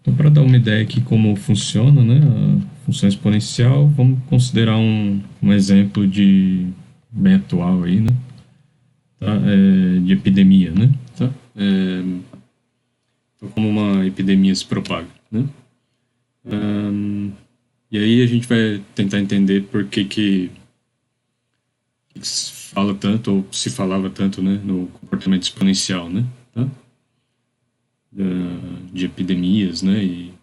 Então, para dar uma ideia aqui como funciona, né, a função exponencial, vamos considerar um exemplo de bem atual aí, né, tá? De epidemia, né, tá? Então, como uma epidemia se propaga, né? E aí a gente vai tentar entender por que se fala tanto ou se falava tanto, né, no comportamento exponencial, né, tá? De epidemias, né, e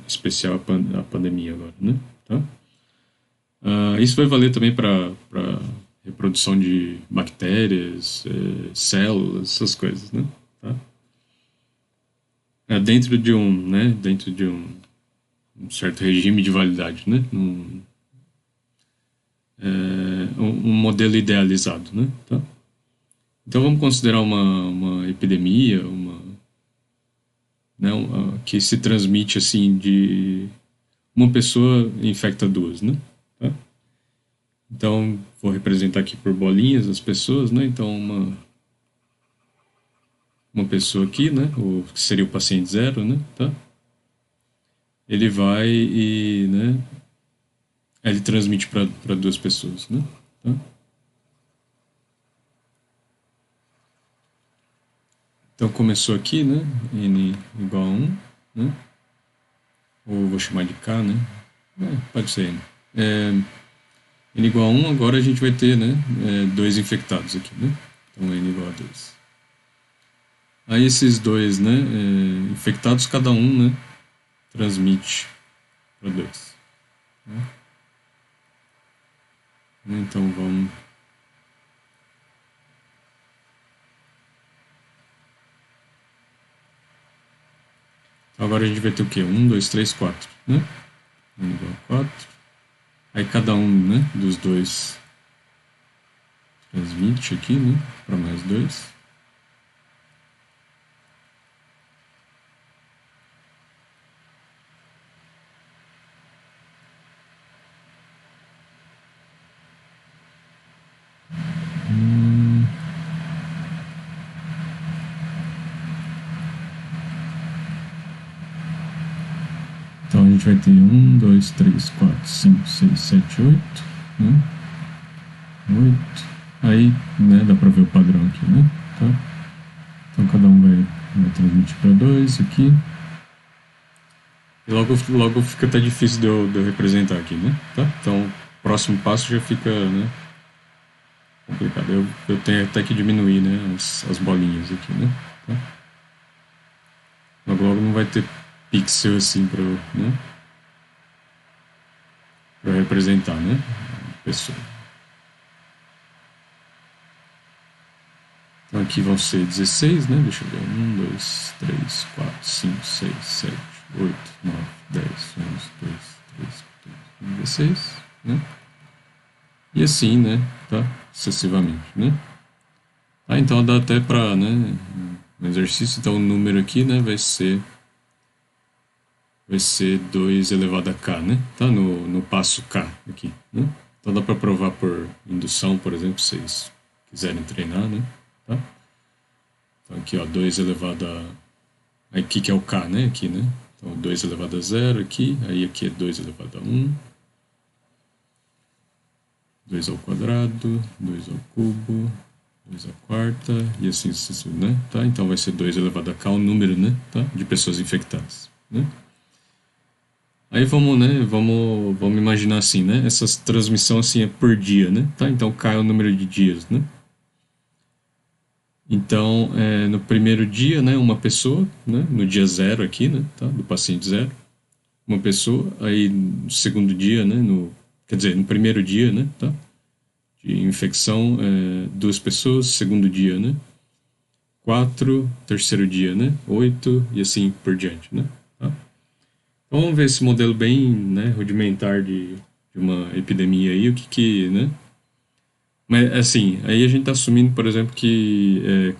especial a pandemia agora, né, tá? Isso vai valer também para reprodução de bactérias, células, essas coisas, né? Tá? Dentro de um certo regime de validade, né? Um modelo idealizado, né? Tá? Então vamos considerar uma epidemia, que se transmite assim de uma pessoa infecta duas, né? Tá? Então vou representar aqui por bolinhas as pessoas, né? Então uma pessoa aqui, né, o que seria o paciente zero, né, tá? Ele vai e, né, ele transmite para duas pessoas, né, tá? Então começou aqui, né, n igual a 1, né, ou vou chamar de k, né, pode ser n. N igual a 1, agora a gente vai ter, né, dois infectados aqui, né, então n igual a 2. Aí esses dois, né, infectados, cada um, né, transmite para dois, né? Então vamos. Agora a gente vai ter o quê? 1, 2, 3, 4, né? 1 igual a 4. Aí cada um, né, dos dois transmite aqui, né, para mais dois. Então a gente vai ter 1, 2, 3, 4, 5, 6, 7, 8, né? 8. Aí, né, dá para ver o padrão aqui, né? Tá? Então cada um vai transmitir para 2 aqui. E logo fica até difícil de eu representar aqui, né? Tá? Então o próximo passo já fica, né, complicado. Eu tenho até que diminuir, né, as bolinhas aqui, né? Tá? Logo não vai ter pixel assim para, né, para representar, né, a pessoa. Então aqui vão ser 16, né? Deixa eu ver. 1, 2, 3, 4, 5, 6, 7, 8, 9, 10, 11, 12, 13, 14, 16, né? E assim, né? Tá? Sucessivamente, né? Então dá até para, né, um exercício. Então o número aqui, né, vai ser 2 elevado a k, né? Tá no passo k aqui, né? Então dá para provar por indução, por exemplo, se vocês quiserem treinar, né? Tá? Então aqui, ó, 2 elevado a... Aqui que é o k, né? Aqui, né? Então 2 elevado a 0 aqui, aí aqui é 2 elevado a 1, 2 ao quadrado, 2 ao cubo, 2 à quarta, e assim sucessivamente, né? Tá? Então vai ser 2 elevado a k o número, né? Tá? De pessoas infectadas, né? Aí vamos imaginar assim, né? Essa transmissão assim é por dia, né? Tá? Então k é o número de dias, né? Então, no primeiro dia, né, uma pessoa, né, no dia zero aqui, né, tá, do paciente zero, uma pessoa, aí no segundo dia, né, quer dizer, no primeiro dia, né, tá, de infecção, duas pessoas, segundo dia, né, quatro, terceiro dia, né, oito, e assim por diante, né, tá. Então vamos ver esse modelo bem, né, rudimentar de uma epidemia aí, o que, né, mas assim, aí a gente está assumindo, por exemplo, que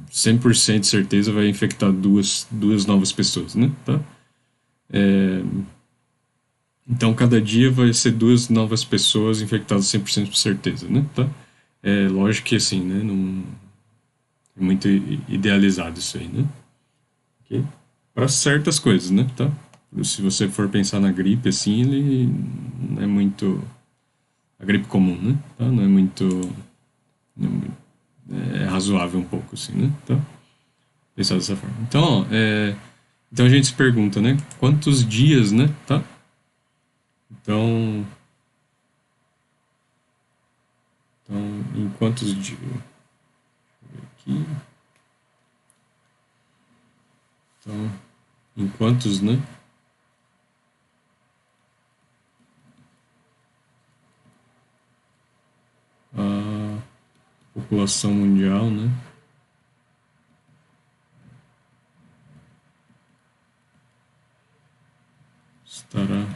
100% de certeza vai infectar duas novas pessoas, né? Tá? Então, cada dia vai ser duas novas pessoas infectadas 100% de certeza, né? Tá? Lógico que, assim, né? Não, é muito idealizado isso aí, né? Ok? para certas coisas, né? Tá? Se você for pensar na gripe, assim, ele não é muito. A gripe comum, né? Tá? Não é muito. Não é, é razoável um pouco, assim, né? Tá? Pensar dessa forma. Então, ó, então a gente se pergunta, né? Quantos dias, né? Tá? Então, então em quantos dias? Aqui. Então, em quantos, né? A população mundial, né? Estará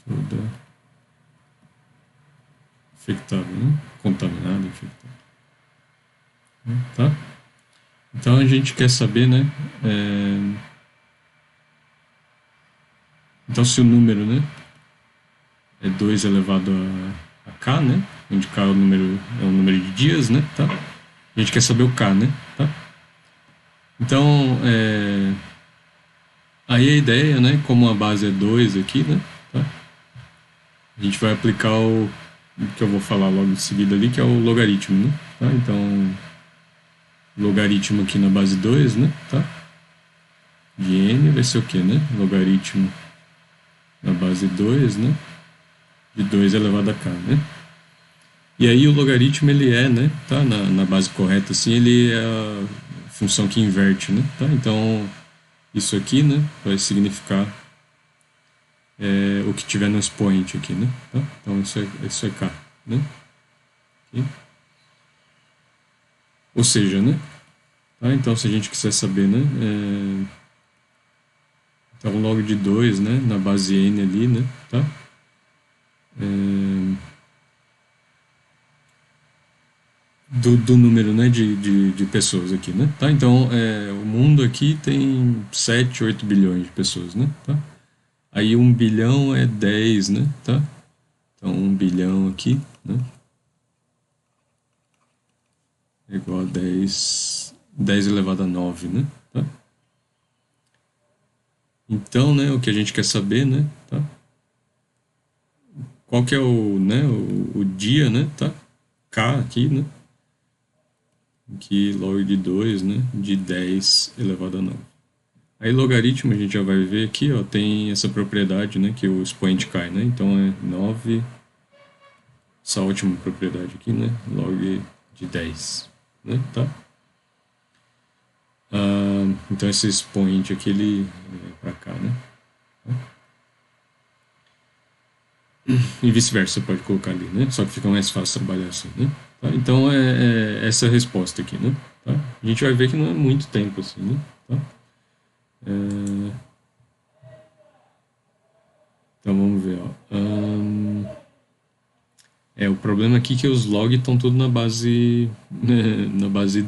toda infectada, né? Contaminada, infectada. Tá? Então a gente quer saber, né? Então se o número, né? É 2 elevado a k, né? Onde k é o número de dias, né? Tá? A gente quer saber o k, né? Tá? Então, aí a ideia, né? Como a base é 2 aqui, né? Tá? A gente vai aplicar o que eu vou falar logo em seguida ali, que é o logaritmo, né? Tá? Então, logaritmo aqui na base 2, né? Tá? De n vai ser o quê, né? Logaritmo na base 2, né? De 2 elevado a k, né? E aí o logaritmo ele é, né? Tá? Na base correta, assim, ele é a função que inverte, né? Tá? Então, isso aqui, né? Vai significar o que tiver no expoente aqui, né? Tá? Então, isso é k, né? Aqui. Ou seja, né? Tá? Então, se a gente quiser saber, né? Então, log de 2, né? Na base n ali, né? Tá? Do número, né? De pessoas aqui, né? Tá? Então, o mundo aqui tem 7, 8 bilhões de pessoas, né? Tá? Aí 1 bilhão é 10, né? Tá? Então, 1 bilhão aqui, né? É igual a 10 elevado a 9, né? Tá? Então, né, o que a gente quer saber, né, tá? Qual que é o dia, né, tá? K aqui, né? Que log de 2, né, de 10 elevado a 9. Aí logaritmo a gente já vai ver aqui, ó, tem essa propriedade, né, que o expoente cai, né? Então é 9, essa última propriedade aqui, né, log de 10, né, tá? Então esse expoente aqui, ele é pra cá, né? E vice-versa, você pode colocar ali, né? Só que fica mais fácil trabalhar assim, né? Tá? Então essa é a resposta aqui, né? Tá? A gente vai ver que não é muito tempo assim, né? Tá? Então vamos ver, ó. O problema aqui é que os logs estão tudo na base na base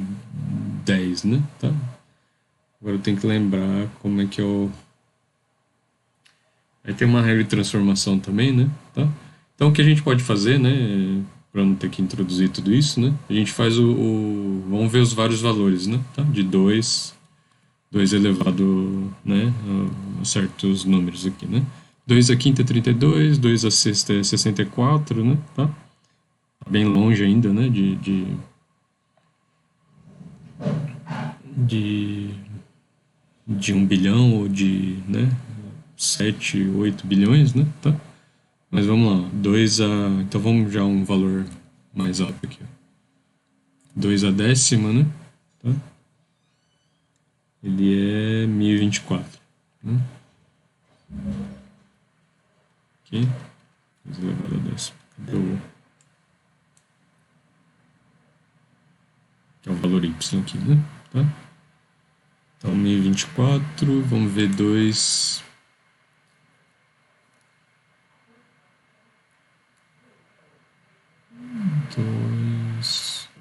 10, né? Tá? Agora eu tenho que lembrar como é que eu... Aí tem uma regra de transformação também, né? Tá? Então o que a gente pode fazer, né? Para não ter que introduzir tudo isso, né? A gente faz vamos ver os vários valores, né? Tá? De 2 elevado, né? A certos números aqui, né? 2 a quinta é 32, 2 a sexta é 64, né? Tá? Bem longe ainda, né? De, de 1 bilhão ou de, né? 7, 8 bilhões, né? Tá? Mas vamos lá, 2 a... Então vamos já um valor mais alto aqui. 2 a décima, né? Tá? Ele é 1024. Né? Aqui. 2 elevado a décima. Cadê o... Que é o valor y aqui, né? Tá? Então 1024, vamos ver 2...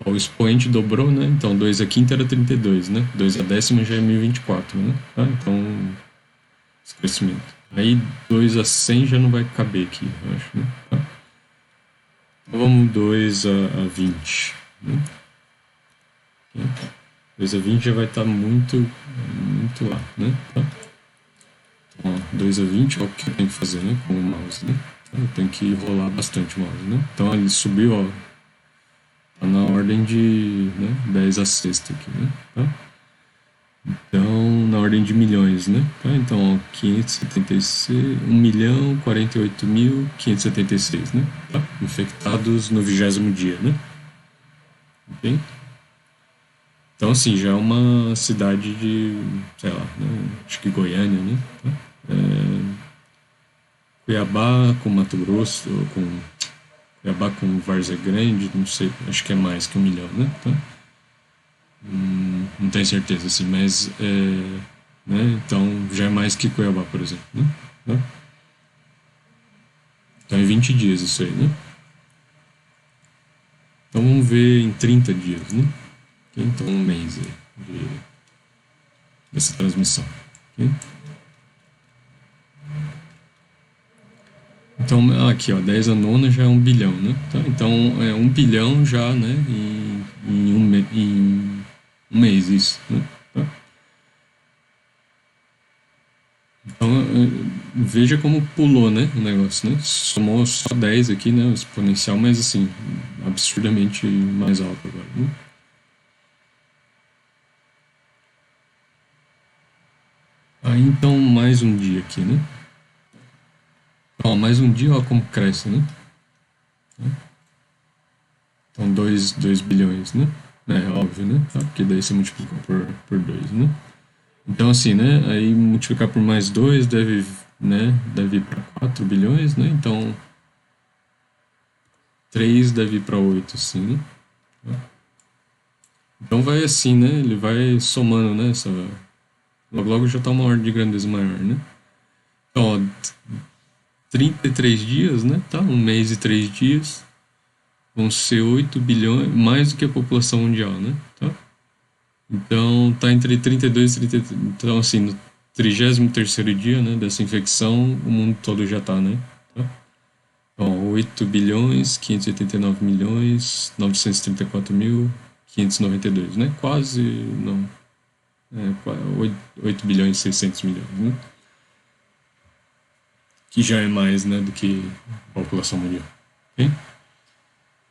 O expoente dobrou, né? Então 2 a quinta era 32, né? 2 a décima já é 1024, né? Tá? Então, esse crescimento. Aí 2 a 100 já não vai caber aqui, eu acho, né? Tá? Então vamos 2 a 20, né? Okay. 2 a 20 já vai estar muito, muito lá, né? Tá? Então, ó, 2 a 20, ó, o que eu tenho que fazer, né? Com o mouse, né? Então, eu tenho que rolar bastante o mouse, né? Então ele subiu, ó, tá na ordem de, né, 10 a sexta aqui, né? Tá? Então, na ordem de milhões, né? Tá? Então, ó, 576, 1.048.576, né? Tá? Infectados no 20º dia, né? Ok? Então, assim, já é uma cidade de, sei lá, né? Acho que Goiânia, né? Tá? Cuiabá com Mato Grosso, com Cuiabá com Várzea Grande, não sei, acho que é mais que 1 milhão, né? Tá? Não tenho certeza, assim, mas né? Então já é mais que Cuiabá, por exemplo, né? Tá? Então é 20 dias isso aí, né? Então vamos ver em 30 dias, né? Ok? Então um mês aí dessa transmissão. Ok? Então aqui, ó, 10 a nona já é 1 bilhão, né? Tá? Então é 1 bilhão já, né? Em um mês, isso, né? Tá? Então, veja como pulou, né, o negócio, né? Somou só 10 aqui, né, o exponencial, mas assim, absurdamente mais alto agora, né? Aí então, mais um dia aqui, né? Ó, mais um dia, ó como cresce, né? Então, 2 bilhões, né? É óbvio, né? Tá? Porque daí você multiplica por 2, né? Então, assim, né? Aí multiplicar por mais 2 deve, né? Deve ir para 4 bilhões, né? Então, 3 deve ir para 8, assim, né? Então vai assim, né? Ele vai somando, né? Logo logo já tá uma ordem de grandeza maior, né? Então, ó, 33 dias, né? Tá? Um mês e 3 dias. Vão ser 8 bilhões, mais do que a população mundial, né? Tá? Então tá entre 32 e 33. Então, assim, no 33º dia, né, dessa infecção, o mundo todo já tá, né? Tá? Então, 8 bilhões, 589 milhões, 934.592, né? Quase, não, 8 bilhões e 600 milhões, né? Que já é mais, né, do que a população mundial. Okay?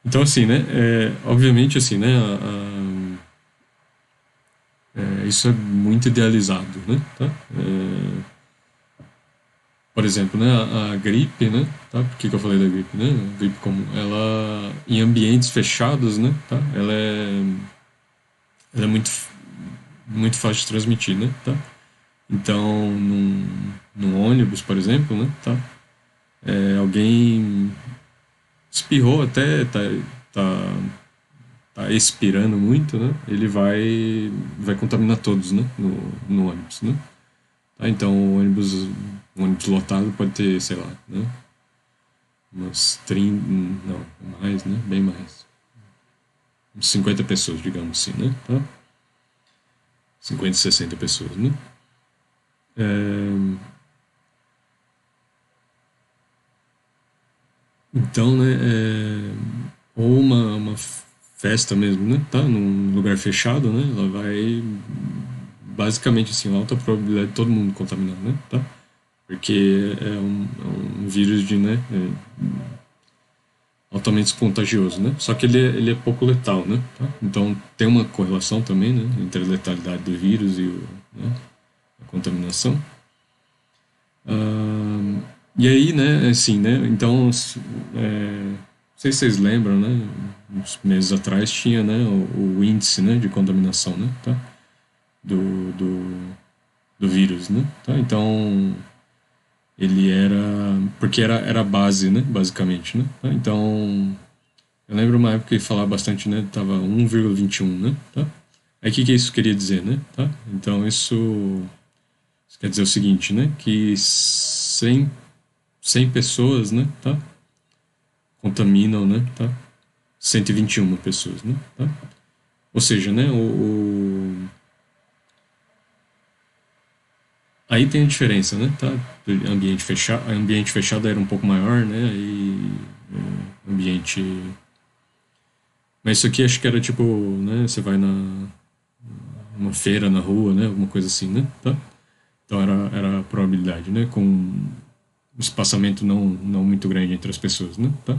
Então, assim, né, obviamente, assim, né, isso é muito idealizado, né, tá? Por exemplo, né, a gripe, né, tá? Por que eu falei da gripe, né? A gripe comum, ela, em ambientes fechados, né, tá? Ela é muito fácil de transmitir, né, tá? Então, num ônibus, por exemplo, né, tá? Alguém espirrou até, tá, tá expirando muito, né? Ele vai contaminar todos, né? No ônibus, né? Tá? Então, um ônibus lotado pode ter, sei lá, né? Umas 30, não, mais, né? Bem mais. Uns 50 pessoas, digamos assim, né? Tá? 50, 60 pessoas, né? É, então, né? Ou uma festa mesmo, né? Tá? Num lugar fechado, né? Ela vai basicamente assim, alta probabilidade de todo mundo contaminar, né? Tá? Porque é um vírus de, né? Altamente contagioso, né? Só que ele é pouco letal, né? Tá? Então tem uma correlação também, né? Entre a letalidade do vírus e né? A contaminação. E aí, né? Assim, né? Então, não sei se vocês lembram, né? Uns meses atrás tinha, né? O índice, né? De contaminação, né? Tá? Do, do, do vírus, né? Tá? Então ele era porque era a base, né, basicamente, né? Tá? Então, eu lembro uma época que falava bastante, né, tava 1,21, né, tá? Aí o que isso queria dizer, né, tá? Então isso quer dizer o seguinte, né, que 100 pessoas, né, tá? Contaminam, né, tá? 121 pessoas, né, tá? Ou seja, né, aí tem a diferença, né, tá? Do ambiente fechado era um pouco maior, né, e ambiente. Mas isso aqui acho que era tipo, né? Você vai uma feira na rua, né? Alguma coisa assim, né? Tá? Então era a probabilidade, né? Com um espaçamento não muito grande entre as pessoas, né? Tá?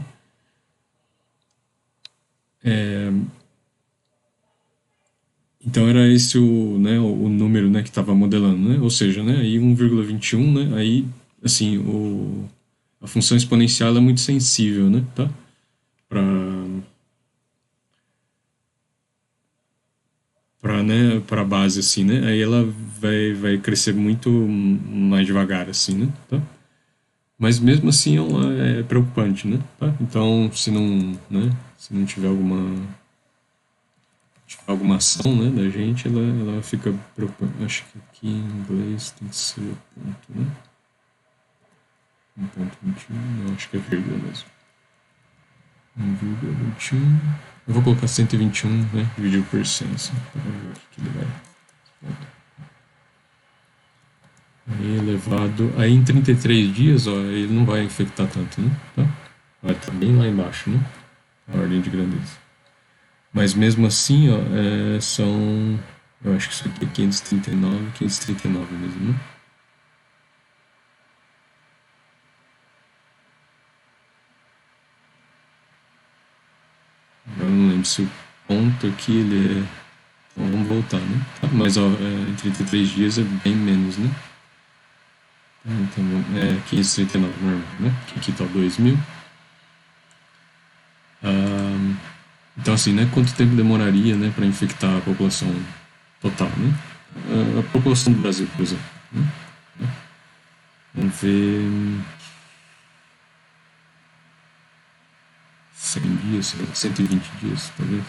Então era esse o número, né, que estava modelando, né? Ou seja, né, aí 1,21, né? Aí, assim, a função exponencial ela é muito sensível, né? Tá? Para para base, assim, né? Aí ela vai crescer muito mais devagar, assim, né? Tá? Mas mesmo assim é preocupante, né? Tá? Então, se não tiver alguma ação, né, da gente, ela fica preocupante. Acho que aqui em inglês tem que ser ponto, né? 1,21, não, acho que é vírgula mesmo. 1,21. Eu vou colocar 121, né? Dividido por 100, assim, para ver o que ele vai. Aí elevado. Aí em 33 dias, ó, ele não vai infectar tanto, né? Tá? Vai estar bem lá embaixo, né? A ordem de grandeza. Mas mesmo assim, ó, são. Eu acho que isso aqui é 539 mesmo, né? Eu não lembro se o ponto aqui ele é. Então vamos voltar, né? Tá? Mas ó, em 33 dias é bem menos, né? Então, é 539 normal, né? Que aqui tá 2.000. Ah, então, assim, né? Quanto tempo demoraria, né, para infectar a população total, né? A população do Brasil, por exemplo. Né? Vamos ver 100 dias, 120 dias, talvez.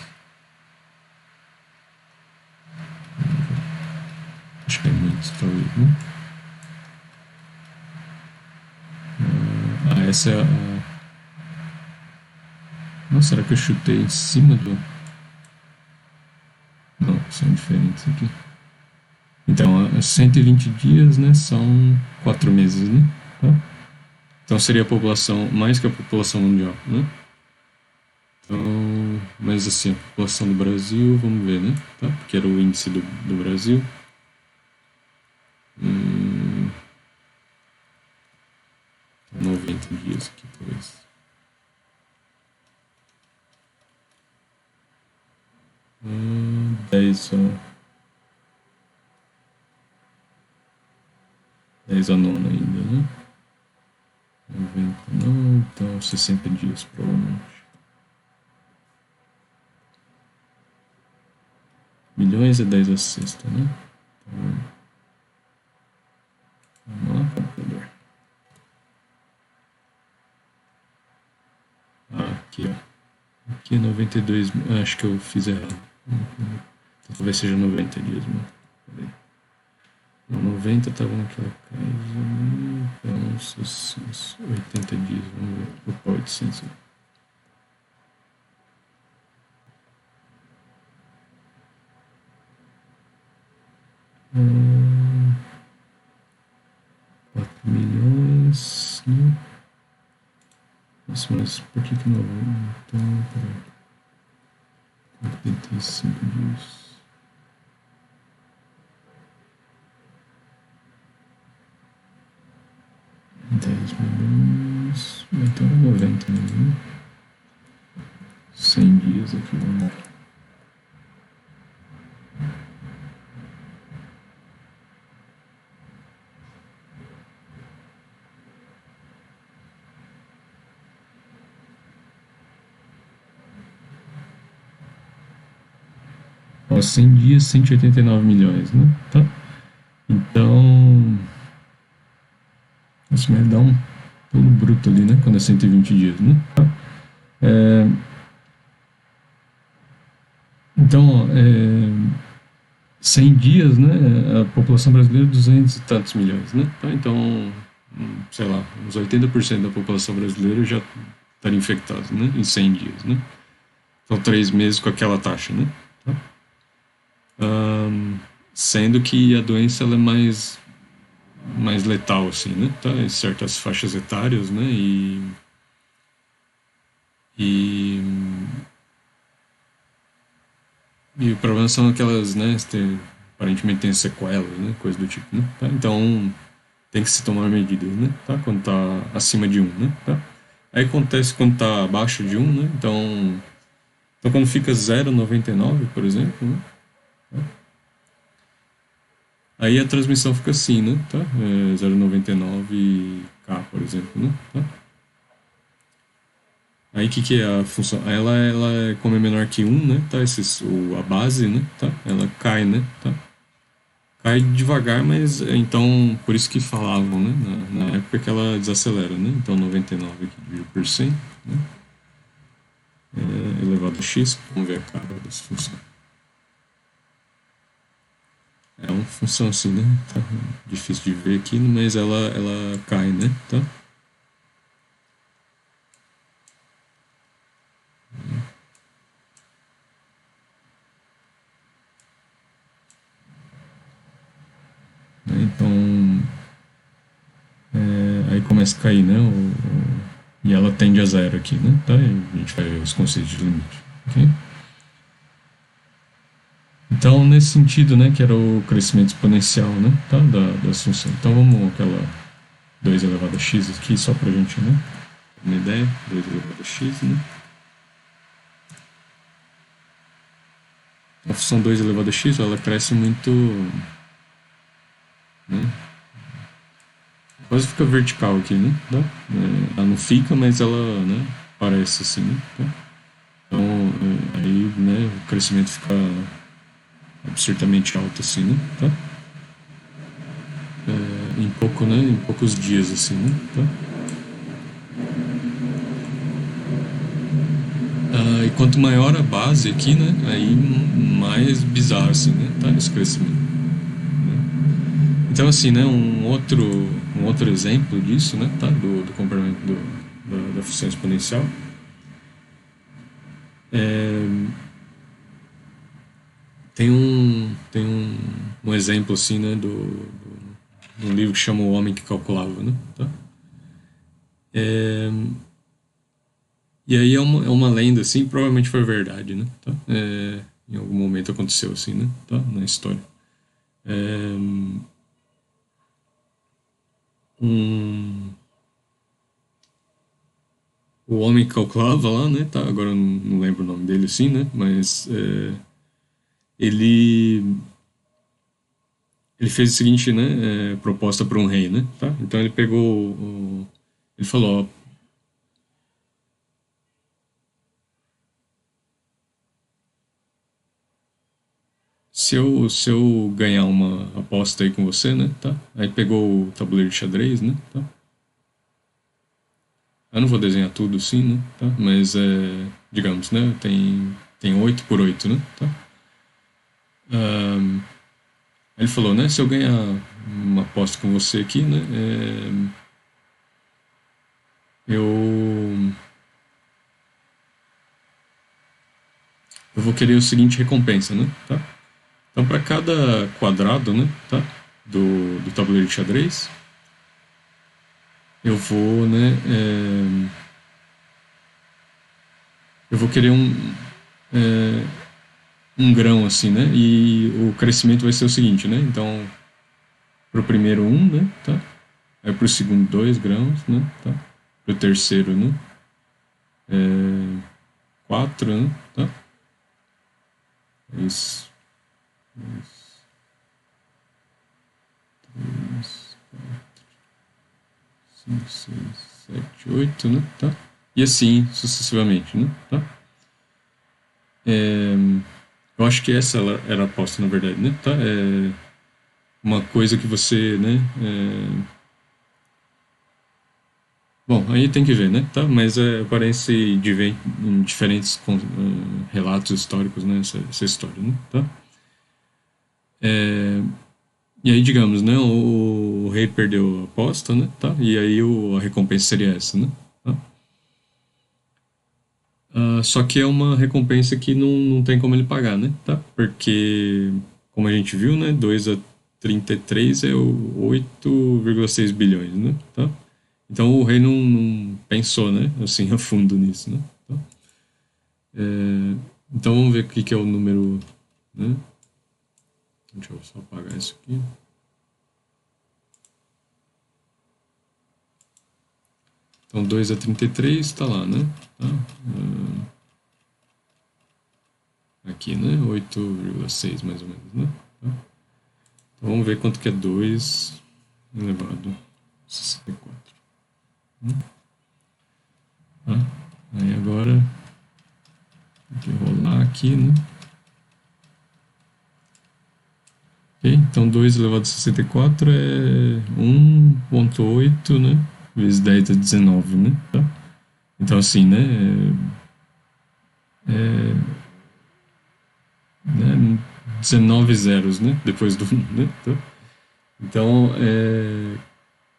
Acho que é muito, talvez, né? Essa é a. Nossa, será que eu chutei em cima do. Não, são diferentes aqui. Então, 120 dias, né, são 4 meses, né? Tá? Então seria a população, mais que a população mundial, né? Então, mas assim, a população do Brasil, vamos ver, né? Tá? Porque era o índice do Brasil. 90 dias aqui, talvez. 10 a nona ainda, né? 90 não, então 60 dias provavelmente. Milhões é 10 a sexta, né? Então, vamos lá, computador. Aqui, ó. Aqui é 92. Acho que eu fiz errado. Então, talvez seja 90 dias, mano. Peraí. Não, 90 tava naquela casa. Então, uns 80 dias. Vamos ver. O power de ciência. Hum, 4 milhões. Né? Nossa, mas por que não? Então, peraí. 85 dias. $10 milhões. Então era 90 mesmo. 100 dias aqui, vamos ver. Ó, 100 dias, 189 milhões, né? Tá? Então. Nossa, mas dá um pulo bruto ali, né? Quando é 120 dias, né? Tá? É, então, 100 dias, né? A população brasileira é 200 e tantos milhões, né? Tá? Então, sei lá, uns 80% da população brasileira já estaria infectada, né? Em 100 dias, né? São 3 meses com aquela taxa, né? Tá? Sendo que a doença ela é mais letal, assim, né? Tá? Em certas faixas etárias, né? E o problema são aquelas, né? aparentemente tem sequelas, né? Coisa do tipo, né? Tá? Então tem que se tomar medidas, né? Tá? Quando tá acima de um, né? Tá? Aí acontece quando tá abaixo de um, né? Então quando fica 0,99, por exemplo, né? Aí a transmissão fica assim, né? Tá? 0,99K, por exemplo, né? Tá? Aí o que é a função? Ela, como é menor que um, né? Tá? A base, né? Tá? Ela cai, né? Tá? Cai devagar, mas então, por isso que falavam, né? Na época que ela desacelera, né? Então 99 aqui dividido por 100, né? Elevado a x, vamos ver a cara dessa função. É uma função assim, né? Tá difícil de ver aqui, mas ela cai, né? Tá? Então, aí começa a cair, né? E ela tende a zero aqui, né? Tá? E a gente vai ver os conceitos de limite, ok? Então, nesse sentido, né, que era o crescimento exponencial, né, tá, da função. Então, vamos aquela 2 elevado a x aqui, só pra gente, né, ter uma ideia, 2 elevado a x, né. A função 2 elevado a x, ela cresce muito, né, quase fica vertical aqui, né, tá? Ela não fica, mas ela, né, parece assim, né, tá? Então, aí, né, o crescimento fica absurdamente alto assim, né, tá? Em poucos dias assim, né, tá? E quanto maior a base aqui, né, aí mais bizarro assim, né, tá esse crescimento. Então assim, né, um outro exemplo disso, né, tá, do complemento da função exponencial é, tem um exemplo assim, né, de um livro que chama O Homem que Calculava, né, tá? É, e aí é uma lenda assim, provavelmente foi verdade, né, tá? Em algum momento aconteceu assim, né, tá, na história. É, um o homem que calculava lá, né? Tá, agora eu não lembro o nome dele assim, né? Mas ele ele fez o seguinte, né? Proposta para um rei, né? Tá? Então ele pegou ele falou, ó, se eu ganhar uma aposta aí com você, né? Tá? Aí pegou o tabuleiro de xadrez, né? Tá? Eu não vou desenhar tudo assim, né? Tá? Mas digamos, né? Tem 8 por 8, né? Tá? Ele falou, né? Se eu ganhar uma aposta com você aqui, né? Eu eu vou querer o seguinte recompensa, né? Tá? Então, para cada quadrado, né? Tá? Do tabuleiro de xadrez, eu vou, né? Eu vou querer é, um grão assim, né? E o crescimento vai ser o seguinte, né? Então, para o primeiro né? Tá? Aí para o segundo 2 grãos, né? Tá? Para o terceiro, né? 4, né? Tá? Isso. Isso. 3, 5, 6, 7, 8, né? Tá? E assim sucessivamente, né? Tá? É, eu acho que essa era a aposta, na verdade, né? Tá? Uma coisa que você, né? Bom, aí tem que ver, né? Tá? Mas aparece em diferentes relatos históricos, né? Essa história, né? Tá? E aí, digamos, né? O rei perdeu a aposta, né? Tá? E aí a recompensa seria essa, né? Tá? Só que é uma recompensa que não tem como ele pagar, né? Tá? Porque, como a gente viu, né? 2 a 33 é o 8,6 bilhões, né? Tá? Então o rei não pensou, né? Assim, a fundo nisso, né? Tá? Então vamos ver o que é o número, né? Deixa eu só apagar isso aqui. Então 2 a 33 está lá, né? Tá? Aqui, né? 8,6 mais ou menos, né? Tá? Então vamos ver quanto que é 2 elevado a 64. Tá? Aí agora tem que rolar aqui, né? Ok, então 2 elevado a 64 é 1,8, né? Vezes 10 a 19, né? Tá? Então assim, né? Né? 19 zeros, né? Depois do 1, né? Tá? Então,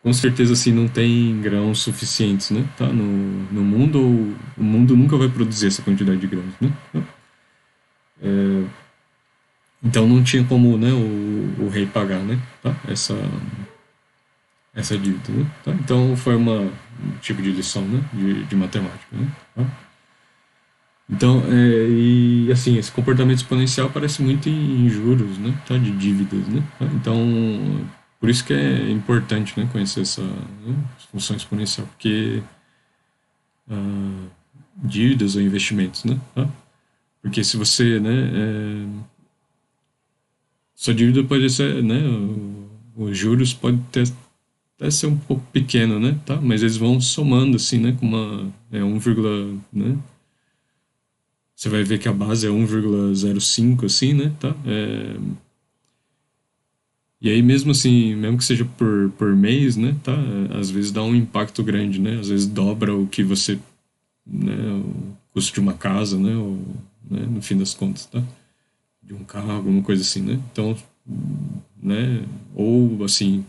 com certeza, assim, não tem grãos suficientes, né? Tá? No mundo, ou o mundo nunca vai produzir essa quantidade de grãos, né? Tá? Então não tinha como, né, o rei pagar, né? Tá? Essa dívida, né? Tá? Então foi um tipo de lição, né? De matemática, né? Tá? Então, e assim, esse comportamento exponencial parece muito em juros, né? Tá? De dívidas, né? Tá? Então, por isso que é importante, né? Conhecer essa, né, função exponencial, porque dívidas ou investimentos, né? Tá? Porque se você, né, sua dívida pode ser, né, os juros pode até ser um pouco pequeno, né, tá? Mas eles vão somando assim, né, com uma 1, né? Você vai ver que a base é 1,05 assim, né, tá? E aí mesmo assim, mesmo que seja por mês, né, tá? Às vezes dá um impacto grande, né? Às vezes dobra o que você, né, o custo de uma casa, né, ou, né, no fim das contas, tá? De um carro, alguma coisa assim, né? Então, né? Ou assim,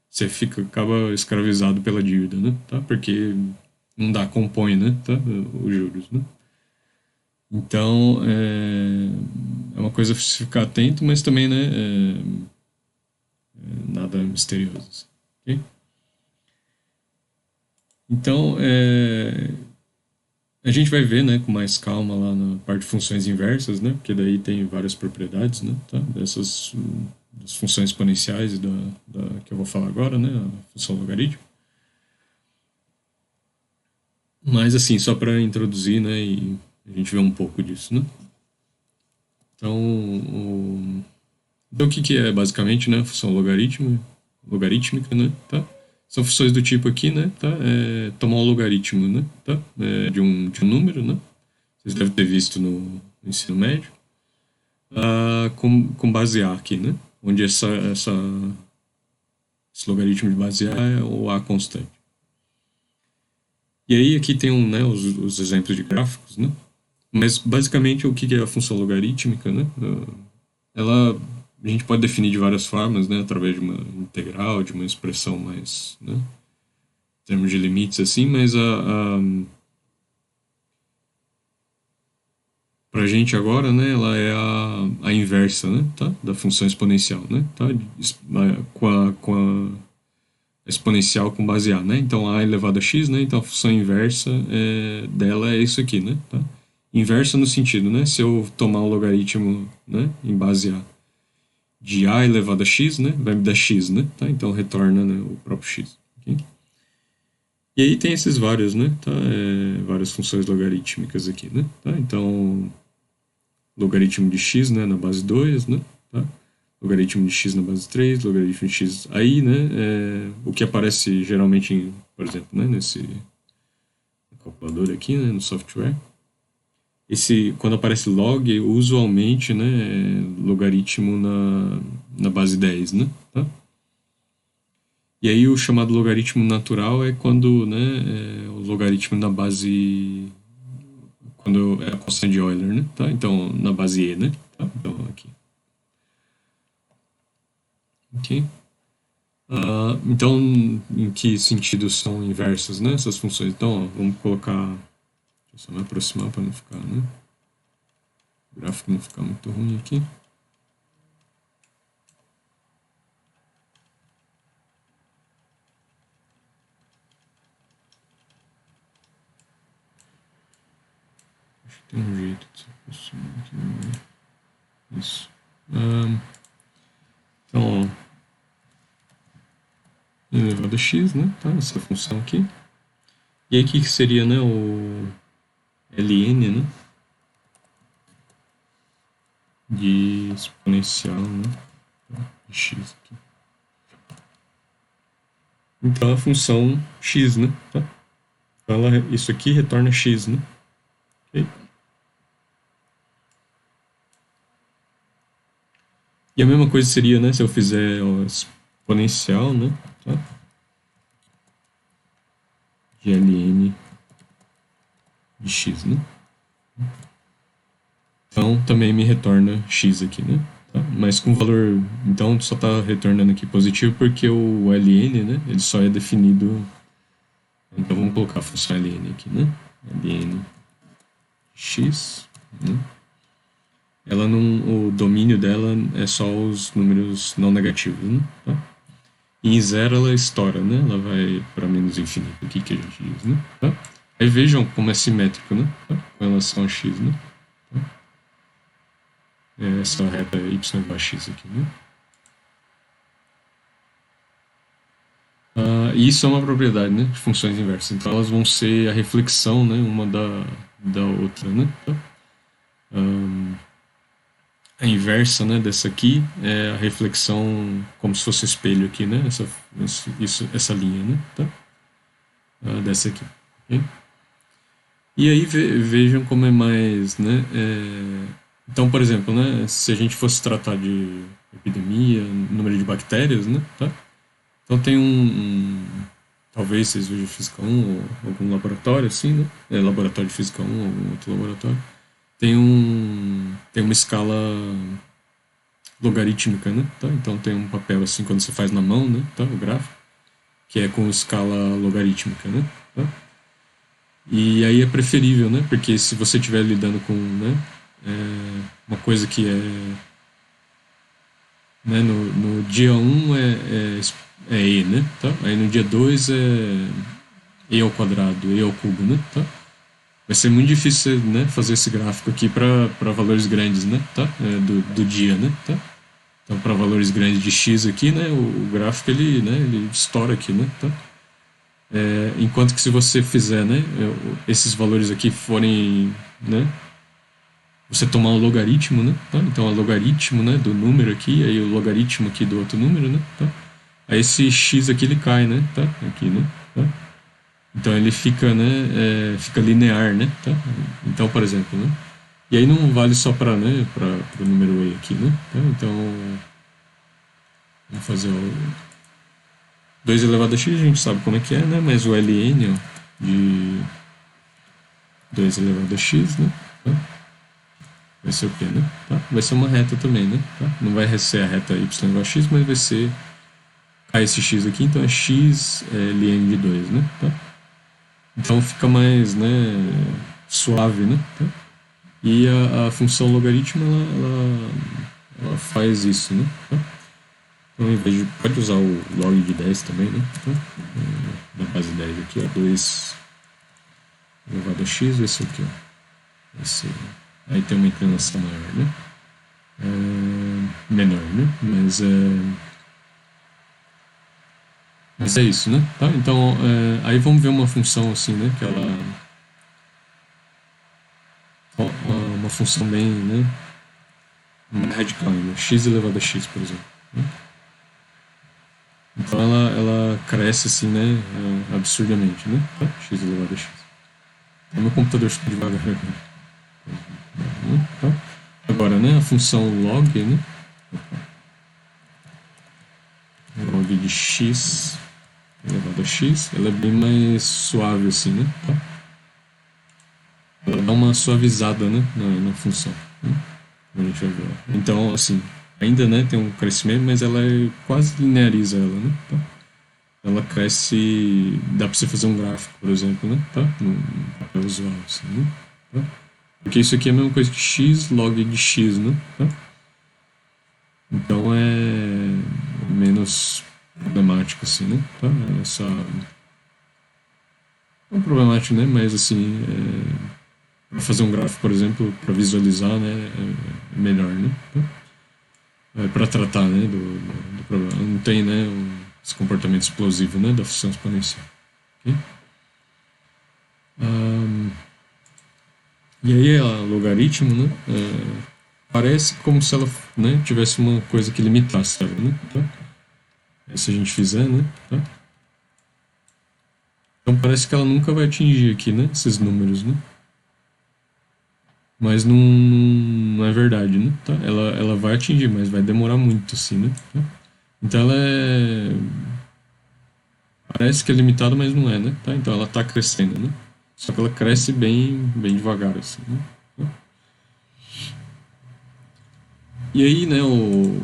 você acaba escravizado pela dívida, né? Tá? Porque não dá, compõe, né? Tá? Os juros, né? Então, é uma coisa a se ficar atento, mas também, né? Nada misterioso, assim, ok? Então, a gente vai ver, né, com mais calma lá na parte de funções inversas, né? Porque daí tem várias propriedades, né? Tá? Dessas das funções exponenciais e da que eu vou falar agora, né? A função logarítmica. Mas assim, só para introduzir, né, e a gente ver um pouco disso, né? Então, então o que que é basicamente, né, a função logarítmica, né, tá? São funções do tipo aqui, né, tá? Tomar o logaritmo, né, tá? De um número, né? Vocês devem ter visto no ensino médio. Com base A aqui, né? Onde esse logaritmo de base A é o A constante. E aí aqui tem né, os exemplos de gráficos, né? Mas basicamente o que é a função logarítmica, né? Ela a gente pode definir de várias formas, né? Através de uma integral, de uma expressão mais, né? Em termos de limites assim, mas pra gente agora, né? Ela é a inversa, né? Tá? Da função exponencial, né? Tá? Com a exponencial com base A, né? Então A elevado a x, né? Então a função inversa dela é isso aqui, né? Tá? Inversa no sentido, né? Se eu tomar o logaritmo, né? Em base A de A elevado a x, né? Vai me dar x, né? Tá? Então retorna, né, o próprio x. Okay? E aí tem esses vários, né? Tá? Várias funções logarítmicas aqui, né? Tá? Então logaritmo de x, né? Na base 2, né? Tá? Logaritmo de x na base 3, logaritmo de x aí, né? O que aparece geralmente, por exemplo, né? Nesse calculador aqui, né? No software. Quando aparece log, usualmente, né? Logaritmo na base 10, né? Tá? E aí o chamado logaritmo natural é quando, né? O logaritmo na base quando é a constante de Euler, né? Tá? Então na base e, né? Tá? Então aqui. Ok. Então, em que sentido são inversas, né, essas funções? Então, ó, vamos colocar. Deixa eu só me aproximar para não ficar, né? O gráfico não ficar muito ruim aqui. Acho que tem um jeito de se aproximar aqui. Isso. elevado a x, né? Tá? Essa função aqui. E aí, o que seria, né? O ln, né? De exponencial, né? De x aqui. Então, a função x, né? Tá? Então, isso aqui retorna x, né? Okay? E a mesma coisa seria, né? Se eu fizer o exponencial, né? Tá? De ln de x, né? Então, também me retorna x aqui, né? Tá? Mas com valor... Então, só está retornando aqui positivo porque o ln, né? Ele só é definido... Então, vamos colocar a função ln aqui, né? ln x, né? Ela não... O domínio dela é só os números não negativos, né? Tá? E em zero ela estoura, né? Ela vai para menos infinito aqui que a gente diz, né? Tá? Aí vejam como é simétrico, né? Tá? Com relação a x, né? Tá? Essa reta y igual a x aqui, né? E isso é uma propriedade, né? De funções inversas. Então elas vão ser a reflexão, né? Uma da outra, né? Tá? A inversa, né, dessa aqui é a reflexão como se fosse um espelho aqui, né? Essa linha, né? Tá? Dessa aqui. Okay? E aí vejam como é mais, né? Então, por exemplo, né? Se a gente fosse tratar de epidemia, número de bactérias, né? Tá? Então tem talvez vocês vejam Física 1 ou algum laboratório assim, né? Laboratório de Física 1 ou algum outro laboratório. Tem uma escala logarítmica, né? Tá? Então tem um papel assim quando você faz na mão, né? Tá? O gráfico, que é com escala logarítmica, né? Tá? E aí é preferível, né? Porque se você estiver lidando com, né? Uma coisa que né? No dia 1 é e, né? Tá? Aí no dia 2 é e ao quadrado, e ao cubo, né? Tá? Vai ser muito difícil, né, fazer esse gráfico aqui para valores grandes, né, tá? Do dia, né, tá? Então, para valores grandes de x aqui, né, o gráfico ele estoura aqui, né, tá? Enquanto que se você fizer, né, esses valores aqui forem, né, você tomar o logaritmo, né, tá? Então, o logaritmo, né, do número aqui, aí o logaritmo aqui do outro número, né, tá? Aí esse x aqui ele cai, né, tá? Aqui, né, tá? Então ele fica, né, fica linear, né, tá? Então, por exemplo, né, e aí não vale só para, né, para o número e aqui, né, tá? Então, vamos fazer o 2 elevado a x, a gente sabe como é que é, né, mas o ln, ó, de 2 elevado a x, né, tá? Vai ser o quê, né, tá? Vai ser uma reta também, né, tá? Não vai ser a reta y igual a x, mas vai ser esse x aqui, então é x ln de 2, né, tá? Então fica mais, né, suave, né? Tá? E a função logaritmo ela faz isso, né? Tá? Então, em vez de, pode usar o log de 10 também, né? Tá? Na base 10 aqui, ó, 2 elevado a x, vai ser o quê? Aí tem uma inclinação maior, né? Menor, né? Mas é isso, né? Tá? Então, aí vamos ver uma função assim, né? Que ela... Uma função bem, né? Radical, né? X elevado a x, por exemplo. Né? Então, ela cresce assim, né? Absurdamente, né? Tá? X elevado a x. Então, meu computador está devagar. Tá? Agora, né? A função log, né? Log de x elevado a x, ela é bem mais suave assim, né? Tá? Ela dá uma suavizada, né, na função, né? A gente vai ver. Então, assim, ainda, né, tem um crescimento, mas ela quase lineariza ela, né? Tá? Ela cresce, dá para você fazer um gráfico, por exemplo, né? Tá? No papel usual, assim, né? Tá? Porque isso aqui é a mesma coisa que x log de x, né? Tá? Então é menos problemático, assim, né? Tá? Essa... Não é problemático, né? Mas, assim, para fazer um gráfico, por exemplo, para visualizar, né? É melhor, né? Tá? Para tratar, né? Do problema. Não tem, né? esse comportamento explosivo, né, da função exponencial. Okay? E aí a logaritmo, né, parece como se ela, né, tivesse uma coisa que limitasse ela, né? Tá? Se a gente fizer, né? Tá? Então parece que ela nunca vai atingir aqui, né? Esses números, né? Mas não é verdade, né? Tá? Ela vai atingir, mas vai demorar muito, assim, né? Tá? Então ela é... Parece que é limitada, mas não é, né? Tá? Então ela tá crescendo, né? Só que ela cresce bem devagar, assim, né? Tá? E aí, né, o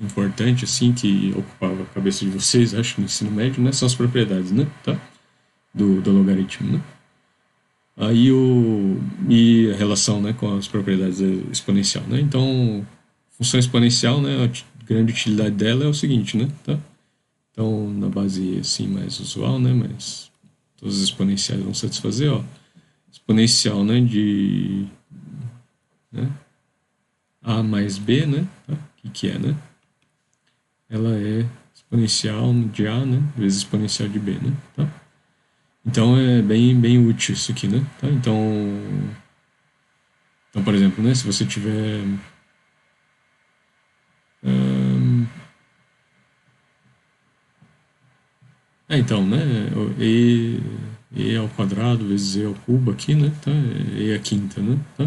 importante, assim, que ocupava a cabeça de vocês, acho, no ensino médio, né? São as propriedades, né? Tá? Do logaritmo, né? Aí e a relação, né, com as propriedades exponencial, né? Então, função exponencial, né, a grande utilidade dela é o seguinte, né, tá? Então, na base assim mais usual, né, mas todas as exponenciais vão satisfazer, ó. Exponencial, né, de, né, a mais b, né, tá? Que é, né? Ela é exponencial de a, né, vezes exponencial de b, né, tá? Então é bem útil isso aqui, né? Tá? Então, por exemplo, né, se você tiver então, né, e ao quadrado vezes e ao cubo aqui, né, tá? E a quinta, né, tá?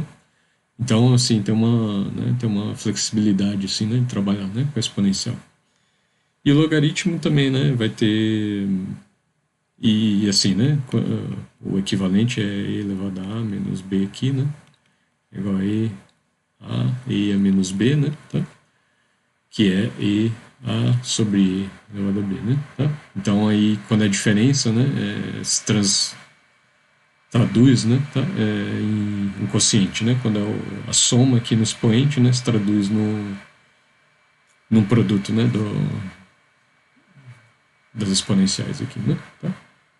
Então, assim, tem uma flexibilidade, assim, né, de trabalhar, né, com a exponencial. E o logaritmo também, né, vai ter, e assim, né, o equivalente é e elevado a a menos b aqui, né, igual a e a menos b, né, tá? Que é e a sobre e elevado a b, né, tá? Então aí, quando a diferença, né, se traduz, né, tá? Em quociente, né, quando a soma aqui no expoente, né, se traduz num produto, né, das exponenciais aqui, né, tá?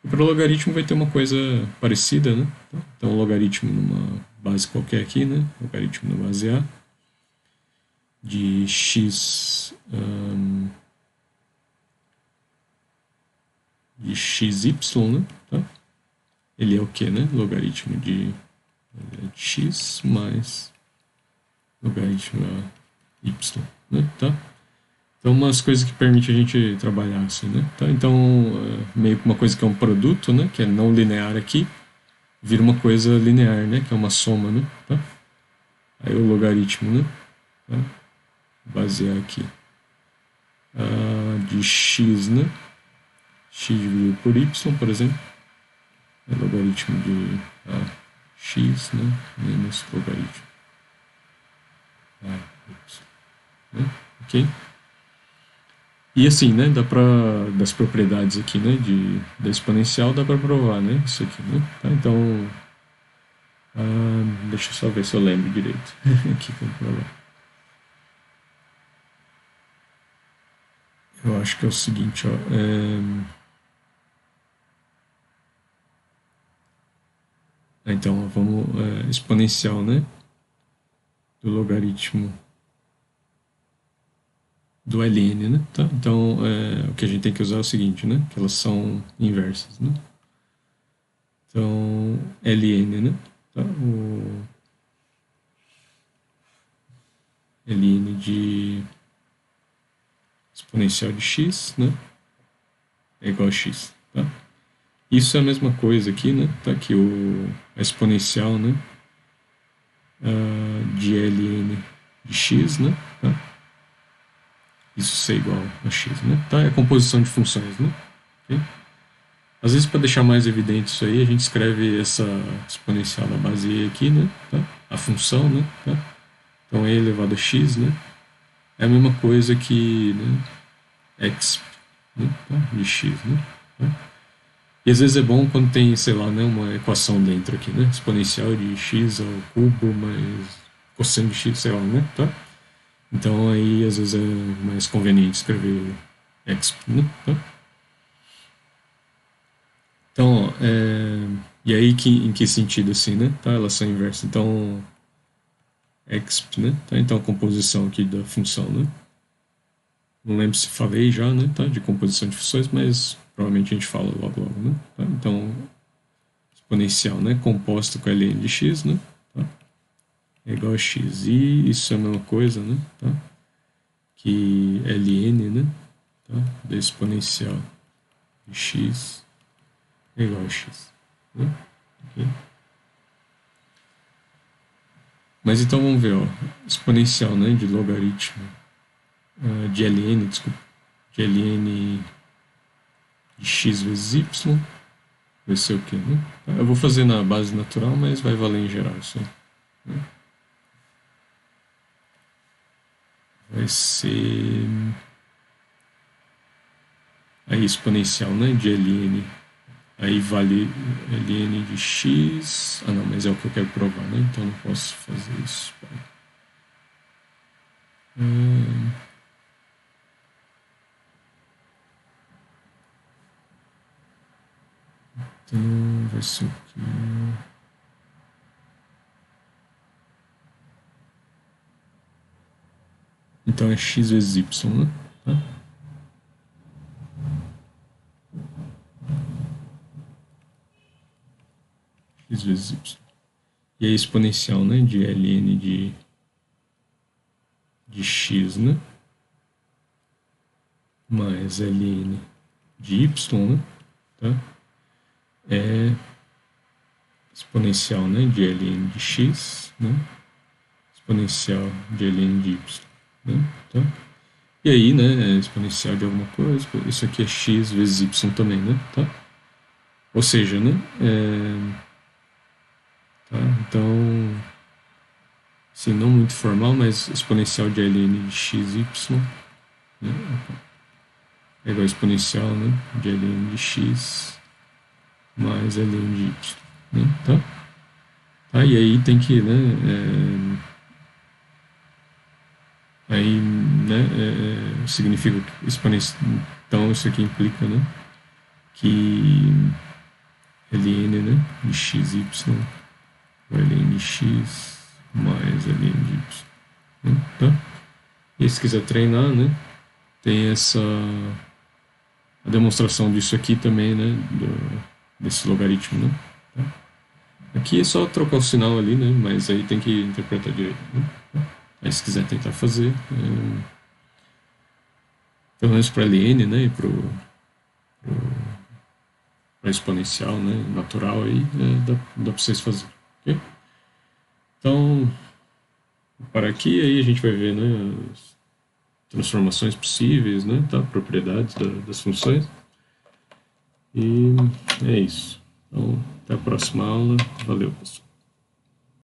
E para o logaritmo vai ter uma coisa parecida, né? Tá? Então, o logaritmo numa base qualquer aqui, né? Logaritmo na base A de x de xy, né? Tá? Ele é o que, né? Logaritmo de x mais logaritmo a y, né? Tá? Então, umas coisas que permitem a gente trabalhar assim, né? Tá? Então, meio que uma coisa que é um produto, né? Que é não linear aqui, vira uma coisa linear, né? Que é uma soma, né? Tá? Aí o logaritmo, né? Tá? Basear aqui de x, né? X dividido por y, por exemplo. É logaritmo de x, né? Menos logaritmo y, né? Ok? E assim, né, das propriedades aqui, né, da exponencial, dá para provar, né, isso aqui, né, tá? Então, deixa eu só ver se eu lembro direito aqui como provar. Eu acho que é o seguinte, ó, então, vamos, exponencial, né, do logaritmo do ln, né, tá? Então, o que a gente tem que usar é o seguinte, né, que elas são inversas, né? Então, ln, né, tá? O ln de exponencial de x, né, é igual a x, tá? Isso é a mesma coisa aqui, né, tá? Que a exponencial, né, de ln de x, né, tá? Isso ser igual a x, né? Tá? É a composição de funções, né? Okay? Às vezes, para deixar mais evidente isso aí, a gente escreve essa exponencial da base e aqui, né? Tá? A função, né? Tá? Então, e elevado a x, né? É a mesma coisa que, né? Exp, né? Tá? De x, né? Tá? E às vezes é bom quando tem, sei lá, né? Uma equação dentro aqui, né? Exponencial de x ao cubo mais cosseno de x, sei lá, né? Tá? Então aí às vezes é mais conveniente escrever exp, né? Tá? Então, e aí em que sentido assim, né? Tá? Elas são inversas. Então, exp, né? Tá? Então a composição aqui da função, né? Não lembro se falei já, né, tá? De composição de funções, mas provavelmente a gente fala logo logo, né? Tá? Então, exponencial, né? Composta com ln de x, né? Tá? É igual a x. E isso é a mesma coisa, né? Tá? Que ln, né? Tá? Da exponencial de x é igual a x. Né? Okay. Mas então vamos ver, ó, exponencial, né, de logaritmo de ln, desculpa, de ln de x vezes y, vai ser o quê, né? Eu vou fazer na base natural, mas vai valer em geral isso aí. Né? Vai ser aí exponencial, né, de ln, aí vale ln de x, não, mas é o que eu quero provar, né, então não posso fazer isso. Então vai ser o quê? Então é x vezes y, né? Tá? X vezes y. E a exponencial, né, de ln de x, né? Mais ln de y, né? Tá? É exponencial, né, de ln de x, né? Exponencial de ln de y, né? Tá? E aí, né, é exponencial de alguma coisa, isso aqui é x vezes y também, né? Tá? Ou seja, né, tá? Então, assim, não muito formal, mas exponencial de ln de x, y, né? É igual a exponencial, né, de ln de x mais ln de y, né? Tá? Tá? E aí tem que, né, aí, né, significa exponencial, então isso aqui implica, né, que ln, né, de x, y, vai ln de x mais ln de y, né? Tá? E se quiser treinar, né, tem essa a demonstração disso aqui também, né, desse logaritmo, né? Tá? Aqui é só trocar o sinal ali, né, mas aí tem que interpretar direito, né? Aí se quiser tentar fazer, pelo menos para ln, né, e para exponencial, né, natural, aí dá para vocês fazerem, ok? Então, para aqui, aí a gente vai ver, né, as transformações possíveis, né, tá? Propriedades das funções. E é isso. Então, até a próxima aula. Valeu, pessoal.